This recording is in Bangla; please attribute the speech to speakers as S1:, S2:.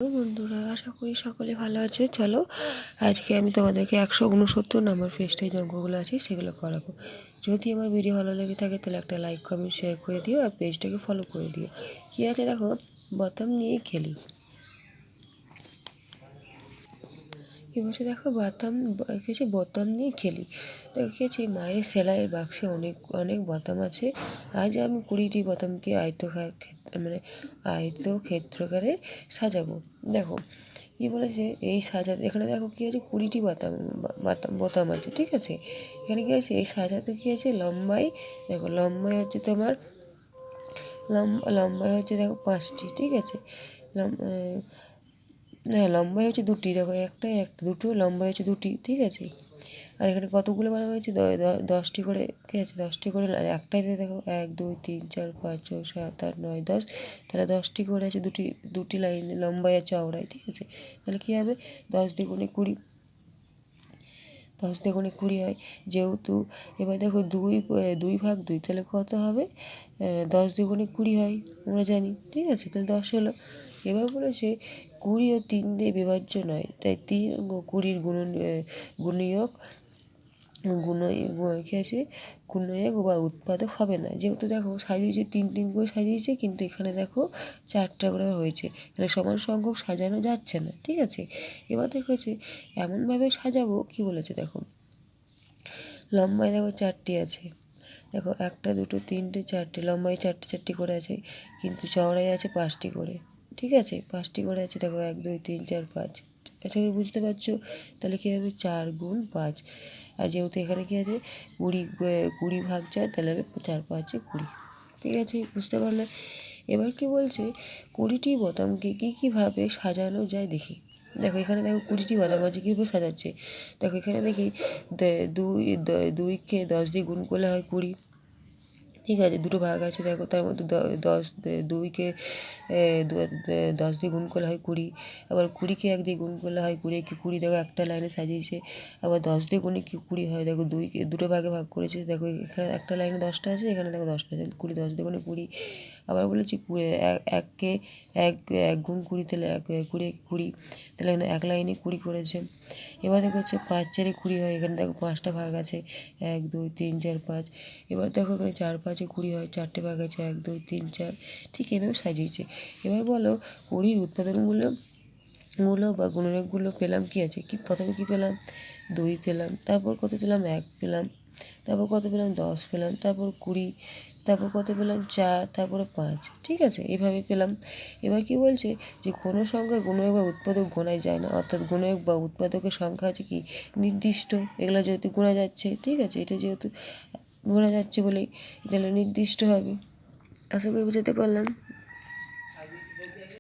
S1: হ্যালো বন্ধুরা, আশা করি সকলে ভালো আছে। চলো আজকে আমি তোমাদেরকে 169 নম্বর পৃষ্ঠায় যে অঙ্কগুলো আছে সেগুলো করাবো। যদি আমার ভিডিও ভালো লেগে থাকে তাহলে একটা লাইক কমেন্ট শেয়ার করে দিও আর পেজটাকে ফলো করে দিও। কী আছে দেখো, বোতাম নিয়ে খেলি। কী বলছে দেখো, কিছু বোতাম নিয়ে খেলি। দেখো কী আছে, মায়ের সেলাইয়ের বাক্সে অনেক অনেক বোতাম আছে। আজ আমি 20টি বোতামকে আয়তক্ষেত্রাকারে সাজাবো। দেখো কী বলেছে, এই সাজাতে এখানে দেখো কী আছে, 20টি বোতাম আছে, ঠিক আছে। এখানে কী আছে, এই সাজাতে কী আছে, লম্বায় দেখো, লম্বায় হচ্ছে তোমার লম্বায় হচ্ছে দেখো 5টি, ঠিক আছে। হ্যাঁ, লম্বায় হচ্ছে 2টি, দেখো একটা দুটো, লম্বায় হচ্ছে 2টি, ঠিক আছে। আর এখানে কতগুলো বানানো হয়েছে, 10টি করে, ঠিক আছে, 10টি করে। একটাইতে দেখো 1 2 3 4 5 6 7 8 9 10, তাহলে 10টি করে আছে, দুটি দুটি লাইন লম্বায় আর চওড়ায়, ঠিক আছে। তাহলে কী হবে, 10 দ্বিগুণে 20, 10 দ্বিগুণে 20 হয়। যেহেতু এবার দেখো 2 ভাগ 2, তাহলে কত হবে, 10 দ্বিগুণে 20 হয়, আমরা জানি, ঠিক আছে। তাহলে 10 হলো। এবার বলেছে 20 ও 3 দিয়ে বিভাজ্য নয়, তাই 3 ও 20-র গুণনীয়ক কী আছে, গুণনীয়ক বা উৎপাদক হবে না। যেহেতু দেখো সাজিয়েছে 3 করে সাজিয়েছে, কিন্তু এখানে দেখো 4টা করে হয়েছে, তাহলে সমান সংখ্যক সাজানো যাচ্ছে না, ঠিক আছে। এবার দেখেছে এমনভাবে সাজাবো, কি বলেছে দেখো, লম্বায় দেখো 4টি আছে, দেখো 1 2 3 4টি, লম্বায় 4টি করে আছে, কিন্তু চওড়ায় আছে 5টি করে, ঠিক আছে। 5টি করে আছে, দেখো 1 2 3 4 5। আশা করি বুঝতে পারছো। তাহলে কী হবে, 4 গুণ 5। আর যেহেতু এখানে কী আছে, 20 ভাগ 4, তাহলে হবে 4 5 20, ঠিক আছে, বুঝতে পারলে। এবার কি বলছে, 20টি বোতামকে কীভাবে সাজানো যায় দেখি। দেখো এখানে দেখো 20টি বোতাম আছে, কীভাবে সাজাচ্ছে। দেখো এখানে দেখি 2কে 10 দিয়ে গুণ করলে হয় 20, ঠিক আছে। দুটো ভাগ আছে, দেখো তার মধ্যে 2কে 10 দিয়ে গুণ করলে হয় 20, আবার 20কে 1 দিয়ে গুণ করলে হয় 20 কি 20, দেখো একটা লাইনে সাজিয়েছে। আবার 10 দিয়ে গুণে কি 20 হয়, দেখো 2কে দুটো ভাগে ভাগ করেছে, দেখো এখানে একটা লাইনে 10টা আছে, এখানে দেখো 10টা আছে, 20 10 দিয়ে গুণে 20। আবার বলেছি 1কে 1 গুণ 20, তাহলে 20, তাহলে এখানে এক লাইনে 20 করেছে। এবার দেখো হচ্ছে 5 4 20 হয়, এখানে দেখো 5টা ভাগ আছে, 1 2 3 4 5। এবার দেখো এখানে 4 5 20 হয়, 4টে ভাগ আছে, 1 2 3 4, ঠিক এভাবে সাজিয়েছে। এবার বলো 20-র উৎপাদনগুলো বা গুণনীয়কগুলো পেলাম, কি আছে, কি প্রথমে কি পেলাম, 2 পেলাম, তারপর কত পেলাম, 1 পেলাম, তারপর কত পেলাম, 10 পেলাম, তারপর 20, তারপর কত পেলাম, 4, তারপরে 5, ঠিক আছে, এইভাবে পেলাম। এবার কি বলছে, যে কোনো সংখ্যা গুণনীয়ক বা উৎপাদক গোনাই যায় না, অর্থাৎ গুণনীয়ক বা উৎপাদকের সংখ্যা আছে কি নির্দিষ্ট, এগুলো যেহেতু গোনা যাচ্ছে, ঠিক আছে, এটা যেহেতু গোনা যাচ্ছে বলেই এটা নির্দিষ্ট হবে। আশা করি বুঝাতে পারলাম।